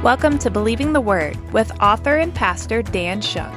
Welcome to Believing the Word with author and pastor Dan Shunk.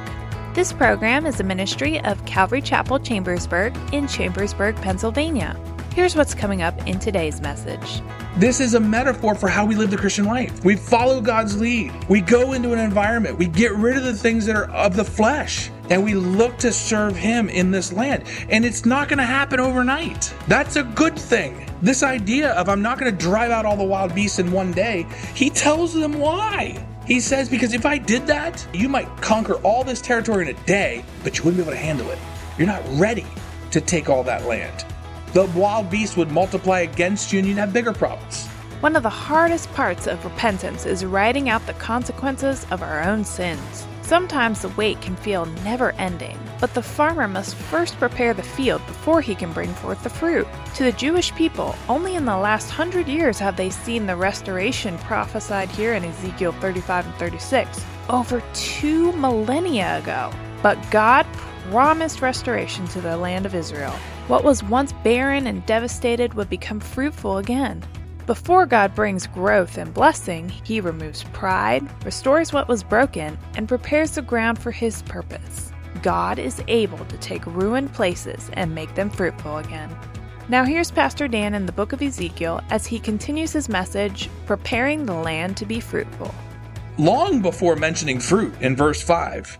This program is a ministry of Calvary Chapel Chambersburg in Chambersburg, Pennsylvania. Here's what's coming up in today's message. This is a metaphor for how we live the Christian life. We follow God's lead. We go into an environment. We get rid of the things that are of the flesh, and we look to serve Him in this land. And it's not going to happen overnight. That's a good thing. This idea of I'm not going to drive out all the wild beasts in one day, He tells them why. He says, because if I did that, you might conquer all this territory in a day, but you wouldn't be able to handle it. You're not ready to take all that land. The wild beast would multiply against you and you'd have bigger problems. One of the hardest parts of repentance is writing out the consequences of our own sins. Sometimes the wait can feel never-ending, but the farmer must first prepare the field before he can bring forth the fruit. To the Jewish people, only in the last 100 years have they seen the restoration prophesied here in Ezekiel 35 and 36, over 2 millennia ago. But God promised restoration to the land of Israel. What was once barren and devastated would become fruitful again. Before God brings growth and blessing, He removes pride, restores what was broken, and prepares the ground for His purpose. God is able to take ruined places and make them fruitful again. Now here's Pastor Dan in the book of Ezekiel as he continues his message, preparing the land to be fruitful. Long before mentioning fruit in verse 5,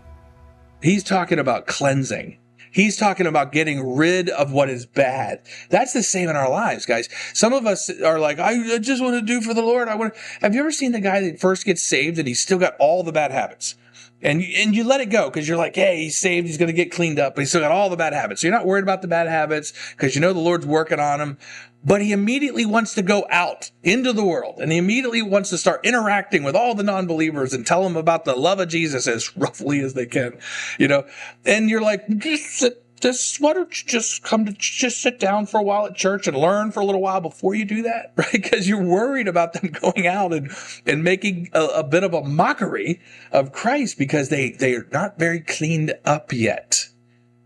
he's talking about cleansing. He's talking about getting rid of what is bad. That's the same in our lives, guys. Some of us are like, I just want to do for the Lord. Have you ever seen the guy that first gets saved and he's still got all the bad habits? And you let it go because you're like, hey, he's saved. He's going to get cleaned up, but he's still got all the bad habits. So you're not worried about the bad habits because you know the Lord's working on him. But he immediately wants to go out into the world, and he immediately wants to start interacting with all the non-believers and tell them about the love of Jesus as roughly as they can, and you're like, why don't you just sit down for a while at church and learn for a little while before you do that, right? Because you're worried about them going out and making a bit of a mockery of Christ because they are not very cleaned up yet.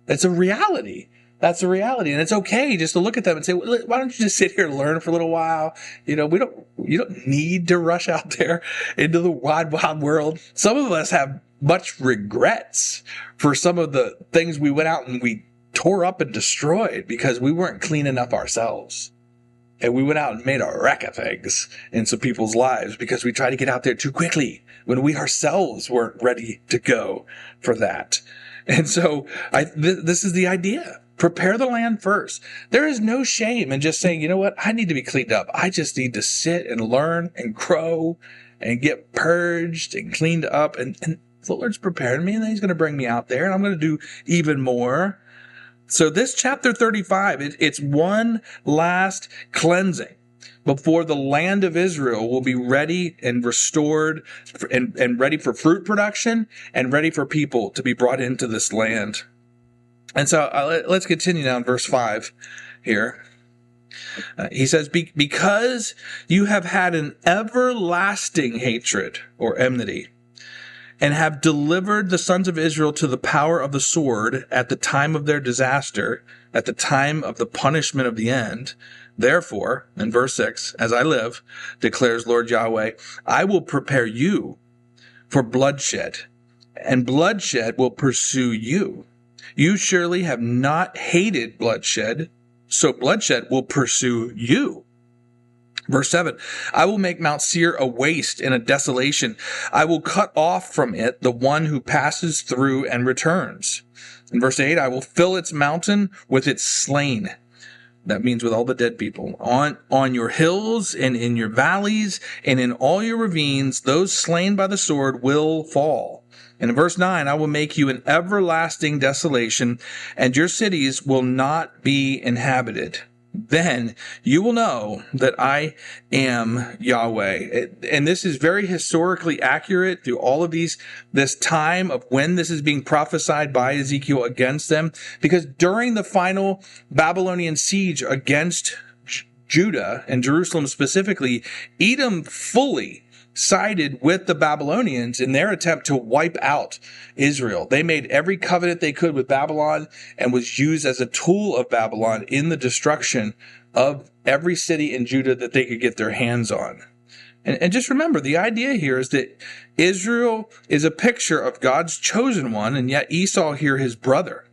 That's a reality. That's a reality. And it's okay just to look at them and say, well, why don't you just sit here and learn for a little while? You don't need to rush out there into the wide, wild world. Some of us have much regrets for some of the things we went out and we tore up and destroyed because we weren't clean enough ourselves. And we went out and made a wreck of things in some people's lives because we tried to get out there too quickly when we ourselves weren't ready to go for that. And so this is the idea. Prepare the land first. There is no shame in just saying, you know what? I need to be cleaned up. I just need to sit and learn and grow and get purged and cleaned up. And the Lord's prepared me, and then He's going to bring me out there, and I'm going to do even more. So this chapter 35, it's one last cleansing before the land of Israel will be ready and restored and ready for fruit production and ready for people to be brought into this land. And so let's continue now in verse 5 here. He says, because you have had an everlasting hatred or enmity and have delivered the sons of Israel to the power of the sword at the time of their disaster, at the time of the punishment of the end. Therefore, in verse 6, as I live, declares Lord Yahweh, I will prepare you for bloodshed, and bloodshed will pursue you. You surely have not hated bloodshed, so bloodshed will pursue you. Verse 7, I will make Mount Seir a waste and a desolation. I will cut off from it the one who passes through and returns. In verse 8, I will fill its mountain with its slain. That means with all the dead people. On your hills and in your valleys and in all your ravines, those slain by the sword will fall. And in verse 9, I will make you an everlasting desolation, and your cities will not be inhabited. Then you will know that I am Yahweh. And this is very historically accurate through all of this time of when this is being prophesied by Ezekiel against them. Because during the final Babylonian siege against Judah and Jerusalem specifically, Edom fully sided with the Babylonians in their attempt to wipe out Israel. They made every covenant they could with Babylon and was used as a tool of Babylon in the destruction of every city in Judah that they could get their hands on. And just remember, the idea here is that Israel is a picture of God's chosen one, and yet Esau here, his brother,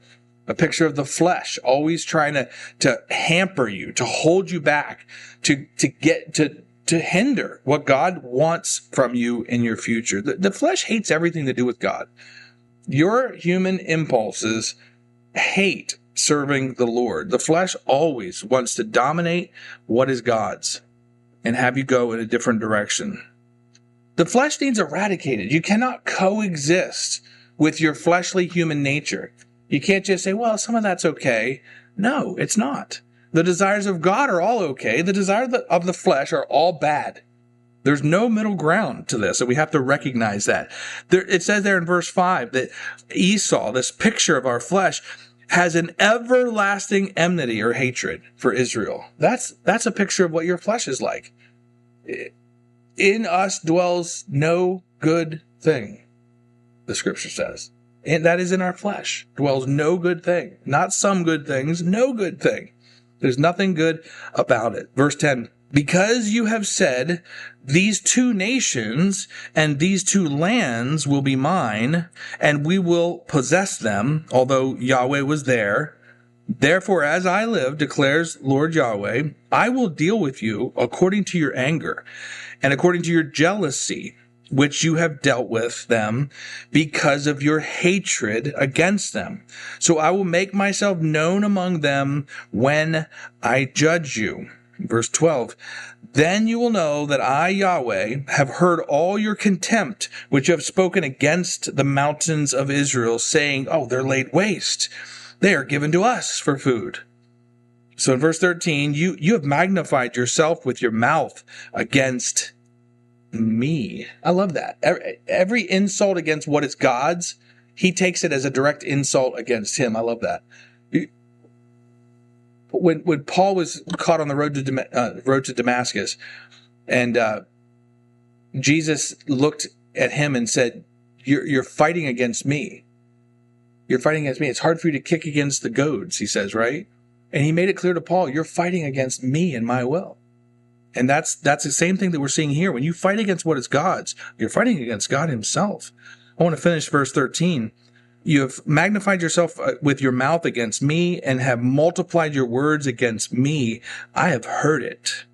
a picture of the flesh, always trying to hamper you, to hold you back, to hinder what God wants from you in your future. The flesh hates everything to do with God. Your human impulses hate serving the Lord. The flesh always wants to dominate what is God's and have you go in a different direction. The flesh needs eradicated. You cannot coexist with your fleshly human nature. You can't just say, well, some of that's okay. No, it's not. The desires of God are all okay. The desires of the flesh are all bad. There's no middle ground to this, and we have to recognize that. It says there in verse 5 that Esau, this picture of our flesh, has an everlasting enmity or hatred for Israel. That's a picture of what your flesh is like. In us dwells no good thing, the scripture says. And that is in our flesh dwells no good thing. Not some good things, no good thing. There's nothing good about it. Verse 10, because you have said, these two nations and these two lands will be mine, and we will possess them, although Yahweh was there. Therefore, as I live, declares Lord Yahweh, I will deal with you according to your anger and according to your jealousy, which you have dealt with them because of your hatred against them. So I will make myself known among them when I judge you. Verse 12, then you will know that I, Yahweh, have heard all your contempt, which you have spoken against the mountains of Israel, saying, oh, they're laid waste. They are given to us for food. So in verse 13, you have magnified yourself with your mouth against me. I love that. Every insult against what is God's, he takes it as a direct insult against him. I love that. When Paul was caught on the road to Damascus, and Jesus looked at him and said, "You're fighting against me. You're fighting against me. It's hard for you to kick against the goads," he says, right? And he made it clear to Paul, "You're fighting against me and my will." And that's the same thing that we're seeing here. When you fight against what is God's, you're fighting against God himself. I want to finish verse 13. You have magnified yourself with your mouth against me and have multiplied your words against me. I have heard it.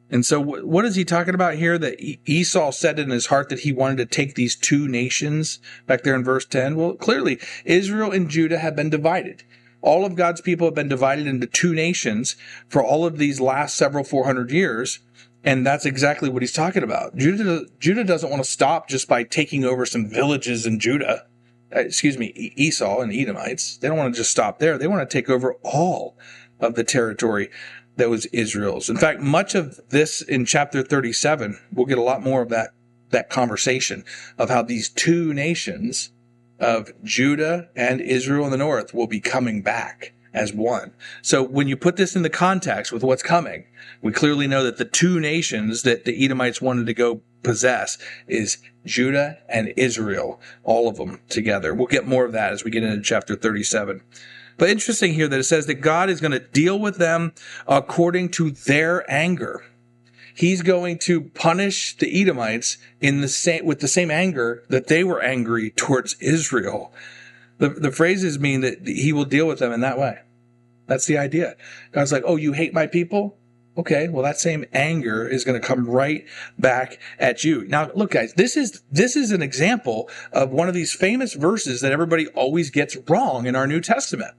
And so what is he talking about here? That Esau said in his heart that he wanted to take these two nations back there in verse 10. Well, clearly Israel and Judah have been divided. All of God's people have been divided into two nations for all of these last several 400 years. And that's exactly what he's talking about. Judah doesn't want to stop just by taking over some villages in Judah. Esau and Edomites. They don't want to just stop there. They want to take over all of the territory that was Israel's. In fact, much of this in chapter 37, we'll get a lot more of that conversation of how these two nations of Judah and Israel in the north will be coming back as one. So when you put this in the context with what's coming, we clearly know that the two nations that the Edomites wanted to go possess is Judah and Israel, all of them together. We'll get more of that as we get into chapter 37. But interesting here that it says that God is going to deal with them according to their anger. He's going to punish the Edomites with the same anger that they were angry towards Israel. The phrases mean that he will deal with them in that way. That's the idea. God's like, oh, you hate my people? Okay, well, that same anger is going to come right back at you. Now, look, guys, this is an example of one of these famous verses that everybody always gets wrong in our New Testament.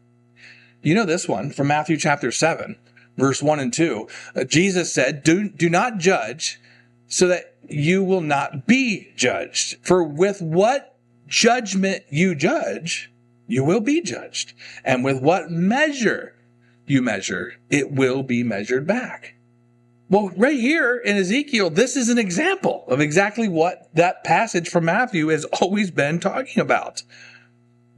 You know this one from Matthew chapter 7, verse 1 and 2. Jesus said, do not judge so that you will not be judged. For with what judgment you judge, you will be judged. And with what measure you measure, it will be measured back. Well, right here in Ezekiel, this is an example of exactly what that passage from Matthew has always been talking about.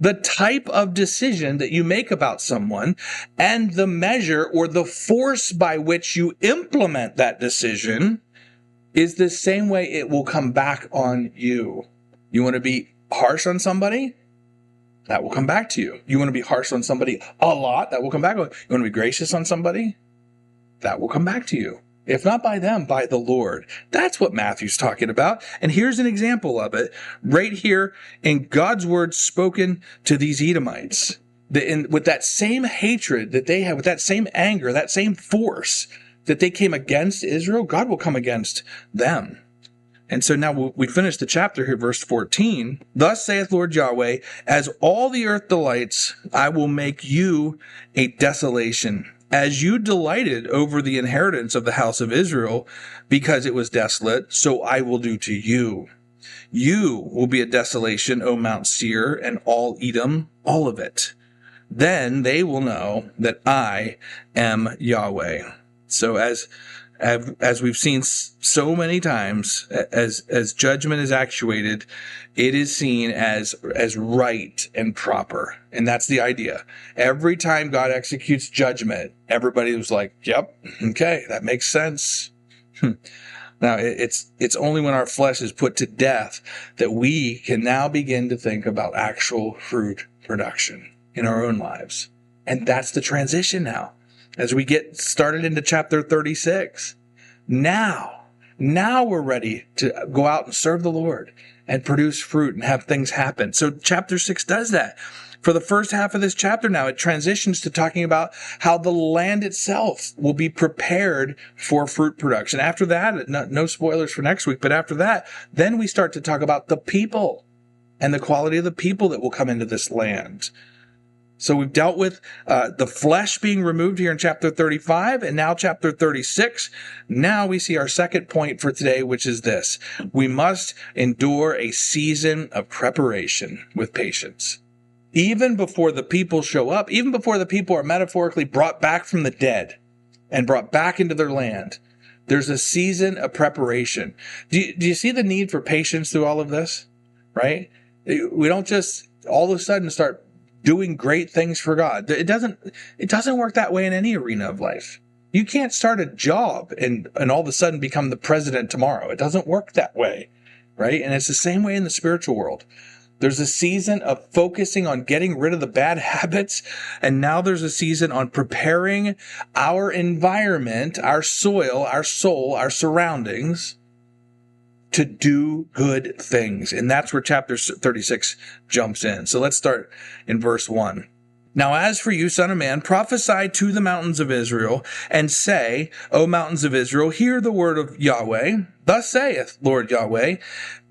The type of decision that you make about someone and the measure or the force by which you implement that decision is the same way it will come back on you. You want to be harsh on somebody? That will come back to you. You want to be harsh on somebody a lot? That will come back. You want to be gracious on somebody? That will come back to you. If not by them, by the Lord. That's what Matthew's talking about. And here's an example of it right here in God's word spoken to these Edomites. With that same hatred that they have, with that same anger, that same force that they came against Israel, God will come against them. And so now we finish the chapter here, verse 14. Thus saith Lord Yahweh, as all the earth delights, I will make you a desolation. As you delighted over the inheritance of the house of Israel, because it was desolate, so I will do to you. You will be a desolation, O Mount Seir, and all Edom, all of it. Then they will know that I am Yahweh. So as we've seen so many times, as judgment is actuated, it is seen as right and proper. And that's the idea. Every time God executes judgment, everybody was like, yep, okay, that makes sense. Now, it's only when our flesh is put to death that we can now begin to think about actual fruit production in our own lives. And that's the transition now. As we get started into chapter 36, now we're ready to go out and serve the Lord and produce fruit and have things happen. So chapter 6 does that. For the first half of this chapter now, it transitions to talking about how the land itself will be prepared for fruit production. After that, no spoilers for next week, but after that, then we start to talk about the people and the quality of the people that will come into this land. So we've dealt with the flesh being removed here in chapter 35 and now chapter 36. Now we see our second point for today, which is this. We must endure a season of preparation with patience. Even before the people show up, even before the people are metaphorically brought back from the dead and brought back into their land, there's a season of preparation. Do you see the need for patience through all of this? Right? We don't just all of a sudden start doing great things for God. It doesn't work that way in any arena of life. You can't start a job and all of a sudden become the president tomorrow. It doesn't work that way, right? And it's the same way in the spiritual world. There's a season of focusing on getting rid of the bad habits, and now there's a season on preparing our environment, our soil, our soul, our surroundings to do good things. And that's where chapter 36 jumps in. So let's start in verse 1. Now, as for you, son of man, prophesy to the mountains of Israel and say, O mountains of Israel, hear the word of Yahweh. Thus saith Lord Yahweh,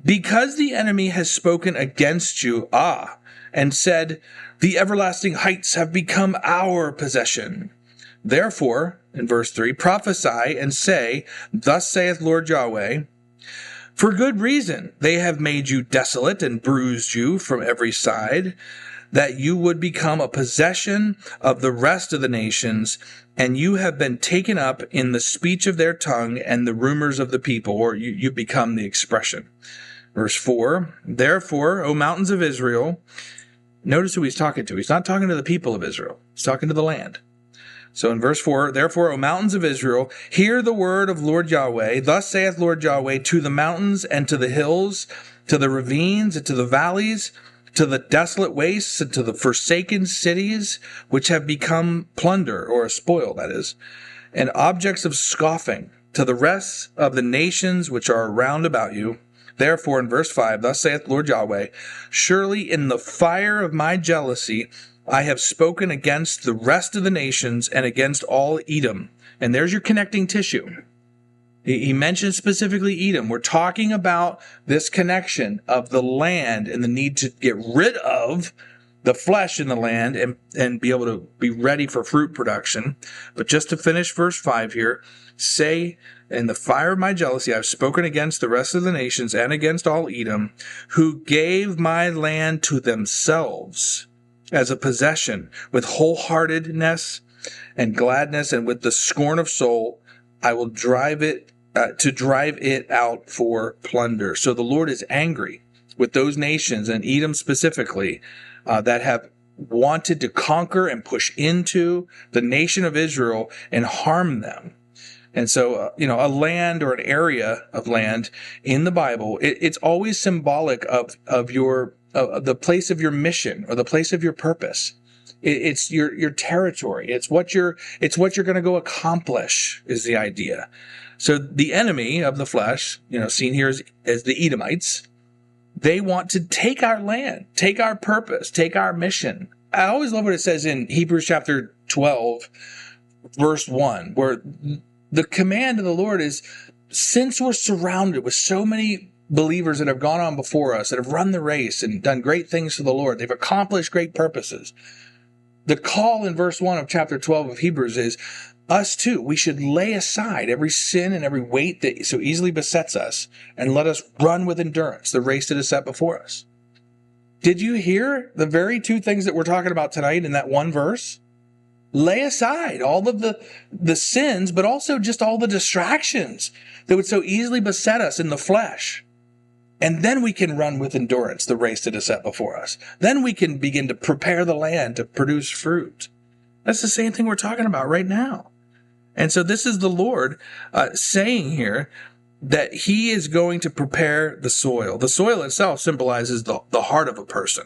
because the enemy has spoken against you, and said, the everlasting heights have become our possession. Therefore, in verse 3, prophesy and say, thus saith Lord Yahweh, for good reason they have made you desolate and bruised you from every side, that you would become a possession of the rest of the nations, and you have been taken up in the speech of their tongue and the rumors of the people, or you become the expression. Verse 4, therefore, O mountains of Israel, notice who he's talking to. He's not talking to the people of Israel. He's talking to the land. So in verse 4, therefore, O mountains of Israel, hear the word of Lord Yahweh. Thus saith Lord Yahweh to the mountains and to the hills, to the ravines and to the valleys, to the desolate wastes and to the forsaken cities, which have become plunder, or a spoil, that is, and objects of scoffing, to the rest of the nations which are round about you. Therefore, in verse 5, thus saith Lord Yahweh, surely in the fire of my jealousy I have spoken against the rest of the nations and against all Edom. And there's your connecting tissue. He mentions specifically Edom. We're talking about this connection of the land and the need to get rid of the flesh in the land and be able to be ready for fruit production. But just to finish verse 5 here, say, in the fire of my jealousy I have spoken against the rest of the nations and against all Edom, who gave my land to themselves as a possession, with wholeheartedness and gladness, and with the scorn of soul, I will drive it out for plunder. So the Lord is angry with those nations, and Edom specifically, that have wanted to conquer and push into the nation of Israel and harm them. And so, a land or an area of land in the Bible, it's always symbolic of the place of your mission or the place of your purpose. It's your territory. It's what you're going to go accomplish is the idea. So the enemy of the flesh, seen here as the Edomites, they want to take our land, take our purpose, take our mission. I always love what it says in Hebrews chapter 12, verse 1, where the command of the Lord is, since we're surrounded with so many believers that have gone on before us, that have run the race and done great things for the Lord, they've accomplished great purposes. The call in verse 1 of chapter 12 of Hebrews is, us too, we should lay aside every sin and every weight that so easily besets us, and let us run with endurance the race that is set before us. Did you hear the very two things that we're talking about tonight in that one verse? Lay aside all of the sins, but also just all the distractions that would so easily beset us in the flesh. And then we can run with endurance the race that is set before us. Then we can begin to prepare the land to produce fruit. That's the same thing we're talking about right now. And so this is the Lord saying here that he is going to prepare the soil. The soil itself symbolizes the heart of a person.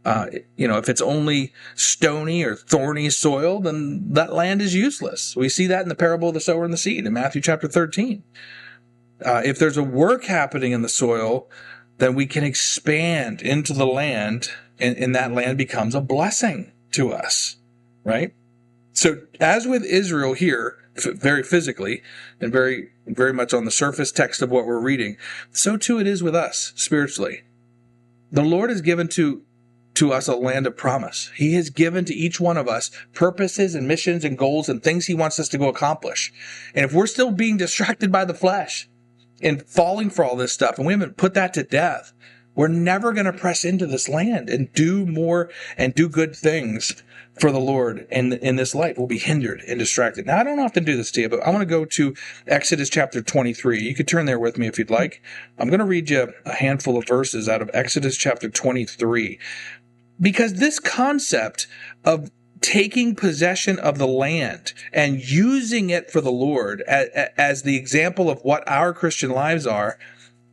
If it's only stony or thorny soil, then that land is useless. We see that in the parable of the sower and the seed in Matthew chapter 13. If there's a work happening in the soil, then we can expand into the land, and that land becomes a blessing to us, right? So as with Israel here, very physically and very, very much on the surface text of what we're reading, so too it is with us spiritually. The Lord has given to us a land of promise. He has given to each one of us purposes and missions and goals and things he wants us to go accomplish. And if we're still being distracted by the flesh and falling for all this stuff, and we haven't put that to death, we're never going to press into this land and do more and do good things for the Lord in this life. We'll be hindered and distracted. Now, I don't often do this to you, but I want to go to Exodus chapter 23. You could turn there with me if you'd like. I'm going to read you a handful of verses out of Exodus chapter 23, because this concept of taking possession of the land and using it for the Lord as the example of what our Christian lives are,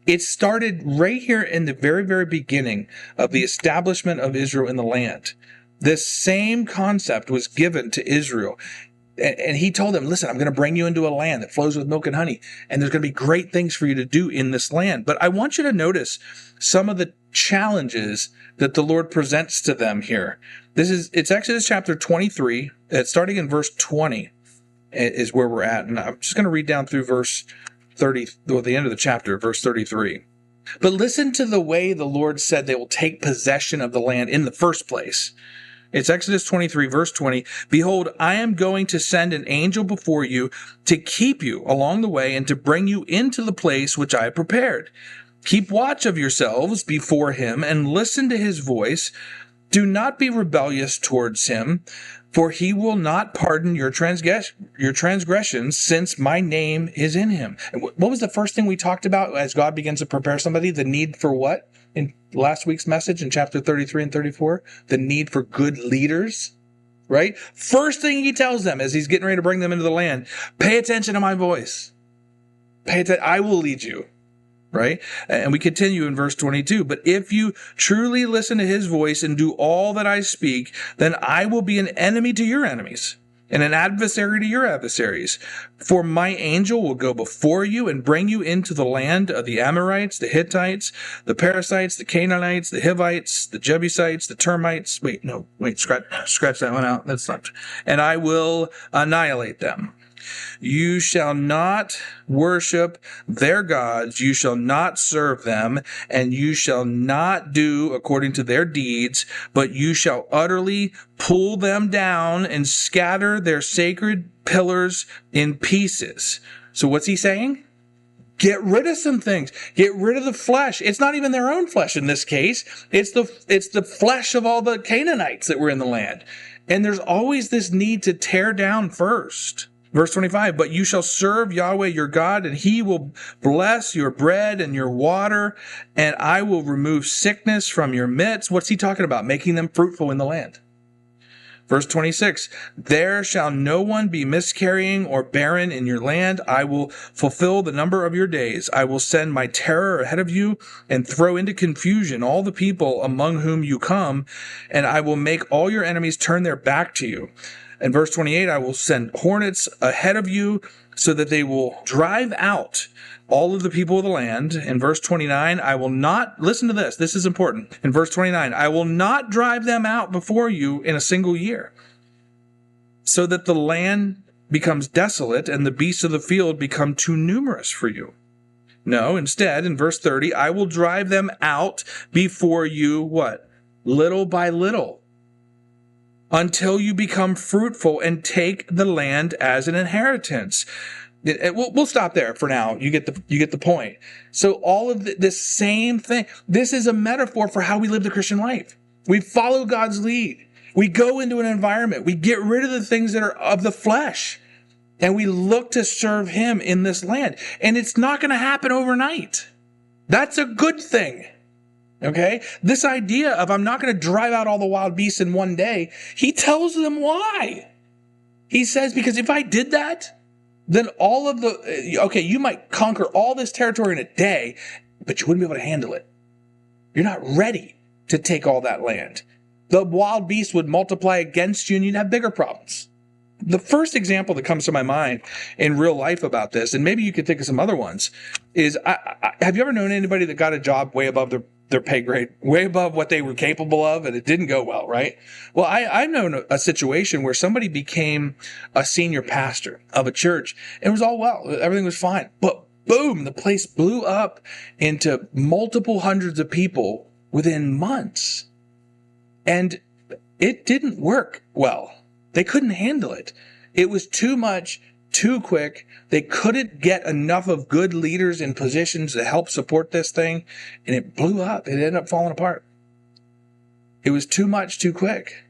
it started right here in the very, very beginning of the establishment of Israel in the land. This same concept was given to Israel. And he told them, listen, I'm going to bring you into a land that flows with milk and honey, and there's going to be great things for you to do in this land. But I want you to notice some of the challenges that the Lord presents to them here. It's Exodus chapter 23, starting in verse 20 is where we're at. And I'm just going to read down through verse 30, well, the end of the chapter, verse 33. But listen to the way the Lord said they will take possession of the land in the first place. It's Exodus 23, verse 20. Behold, I am going to send an angel before you to keep you along the way and to bring you into the place which I have prepared. Keep watch of yourselves before him and listen to his voice. Do not be rebellious towards him, for he will not pardon your transgressions, since my name is in him. And what was the first thing we talked about as God begins to prepare somebody? The need for what? In last week's message in chapter 33 and 34, the need for good leaders, right? First thing he tells them as he's getting ready to bring them into the land, pay attention to my voice. Pay attention. I will lead you, right? And we continue in verse 22. But if you truly listen to his voice and do all that I speak, then I will be an enemy to your enemies and an adversary to your adversaries. For my angel will go before you and bring you into the land of the Amorites, the Hittites, the Perizzites, the Canaanites, the Hivites, the Jebusites, the termites. Scratch that one out. That's not. And I will annihilate them. You shall not worship their gods, you shall not serve them, and you shall not do according to their deeds, but you shall utterly pull them down and scatter their sacred pillars in pieces. So what's he saying? Get rid of some things. Get rid of the flesh. It's not even their own flesh in this case. It's the flesh of all the Canaanites that were in the land. And there's always this need to tear down first. Verse 25, but you shall serve Yahweh your God, and he will bless your bread and your water, and I will remove sickness from your midst. What's he talking about? Making them fruitful in the land. Verse 26, there shall no one be miscarrying or barren in your land. I will fulfill the number of your days. I will send my terror ahead of you and throw into confusion all the people among whom you come, and I will make all your enemies turn their back to you. In verse 28, I will send hornets ahead of you so that they will drive out all of the people of the land. In verse 29, I will not, listen to this, this is important. In verse 29, I will not drive them out before you in a single year, so that the land becomes desolate and the beasts of the field become too numerous for you. No, instead, in verse 30, I will drive them out before you, what? Little by little, until you become fruitful and take the land as an inheritance. We'll stop there for now. You get the point. So all of this same thing, this is a metaphor for how we live the Christian life. We follow God's lead. We go into an environment. We get rid of the things that are of the flesh, and we look to serve him in this land. And it's not going to happen overnight. That's a good thing. Okay? This idea of I'm not going to drive out all the wild beasts in one day, he tells them why. He says, because if I did that, then all of you might conquer all this territory in a day, but you wouldn't be able to handle it. You're not ready to take all that land. The wild beasts would multiply against you and you'd have bigger problems. The first example that comes to my mind in real life about this, and maybe you could think of some other ones, is have you ever known anybody that got a job way above their pay grade, way above what they were capable of, and it didn't go well, right? Well, I've known a situation where somebody became a senior pastor of a church, and it was all well. Everything was fine. But boom, the place blew up into multiple hundreds of people within months. And it didn't work well. They couldn't handle it. It was too much, too quick. They couldn't get enough of good leaders in positions to help support this thing, and it blew up. It ended up falling apart. It was too much, too quick.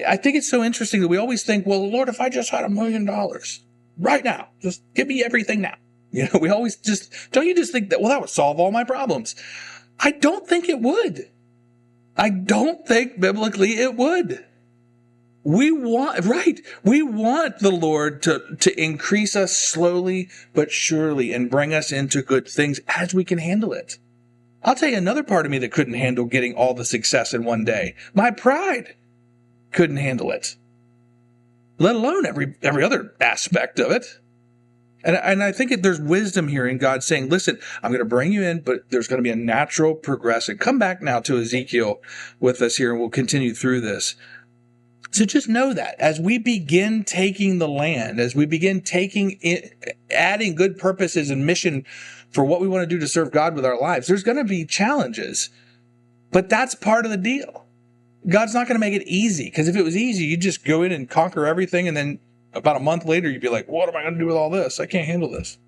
I think it's so interesting that we always think, well, Lord, if I just had $1 million right now, just give me everything now. We always don't you just think that, well, that would solve all my problems? I don't think it would. I don't think biblically it would. We want the Lord to increase us slowly but surely and bring us into good things as we can handle it. I'll tell you another part of me that couldn't handle getting all the success in one day. My pride couldn't handle it, let alone every other aspect of it. And I think there's wisdom here in God saying, listen, I'm going to bring you in, but there's going to be a natural progression. Come back now to Ezekiel with us here, and we'll continue through this. So just know that as we begin taking the land, as we begin adding good purposes and mission for what we want to do to serve God with our lives, there's going to be challenges, but that's part of the deal. God's not going to make it easy, because if it was easy, you'd just go in and conquer everything, and then about a month later, you'd be like, what am I going to do with all this? I can't handle this.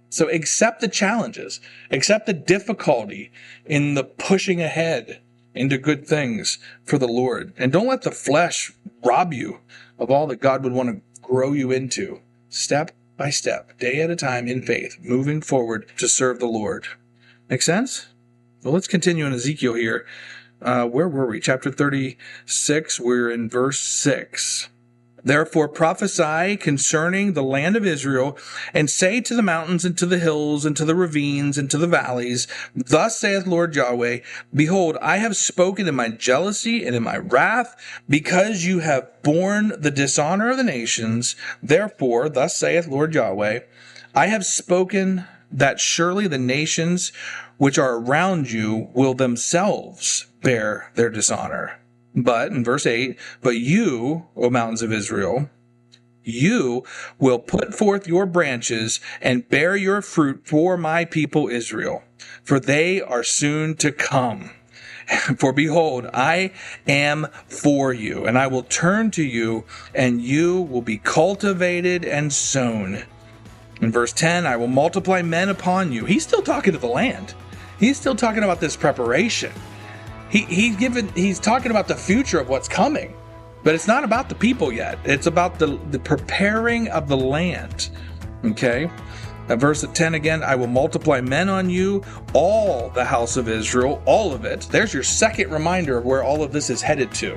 So accept the challenges, accept the difficulty in the pushing ahead into good things for the Lord. And don't let the flesh rob you of all that God would want to grow you into, step by step, day at a time in faith, moving forward to serve the Lord. Make sense? Well, let's continue in Ezekiel here. Where were we? Chapter 36, we're in verse 6. Therefore prophesy concerning the land of Israel, and say to the mountains and to the hills and to the ravines and to the valleys, thus saith Lord Yahweh, behold, I have spoken in my jealousy and in my wrath, because you have borne the dishonor of the nations. Therefore, thus saith Lord Yahweh, I have spoken that surely the nations which are around you will themselves bear their dishonor. But, in verse 8, but you, O mountains of Israel, you will put forth your branches and bear your fruit for my people Israel, for they are soon to come. For behold, I am for you, and I will turn to you, and you will be cultivated and sown. In verse 10, I will multiply men upon you. He's still talking to the land. He's still talking about this preparation. He's talking about the future of what's coming, but it's not about the people yet. It's about the preparing of the land. Okay. Verse 10 again, I will multiply men on you, all the house of Israel, all of it. There's your second reminder of where all of this is headed to.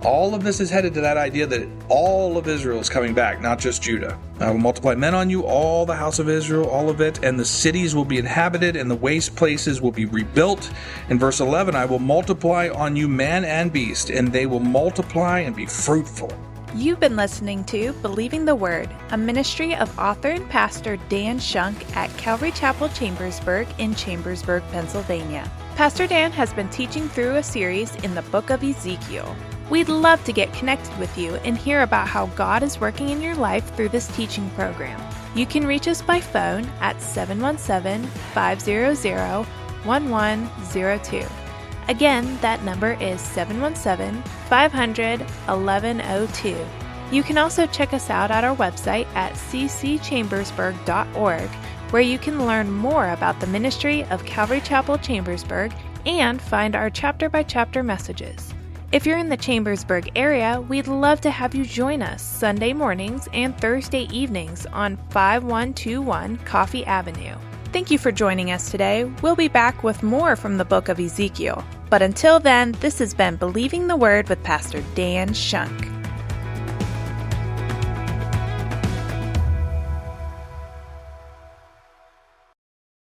All of this is headed to that idea that all of Israel is coming back, not just Judah. I will multiply men on you, all the house of Israel, all of it, and the cities will be inhabited, and the waste places will be rebuilt. In verse 11, I will multiply on you man and beast, and they will multiply and be fruitful. You've been listening to Believing the Word, a ministry of author and pastor Dan Shunk at Calvary Chapel Chambersburg in Chambersburg, Pennsylvania. Pastor Dan has been teaching through a series in the book of Ezekiel. We'd love to get connected with you and hear about how God is working in your life through this teaching program. You can reach us by phone at 717-500-1102. Again, that number is 717-500-1102. You can also check us out at our website at ccchambersburg.org, where you can learn more about the ministry of Calvary Chapel Chambersburg and find our chapter-by-chapter messages. If you're in the Chambersburg area, we'd love to have you join us Sunday mornings and Thursday evenings on 5121 Coffee Avenue. Thank you for joining us today. We'll be back with more from the book of Ezekiel. But until then, this has been Believing the Word with Pastor Dan Shunk.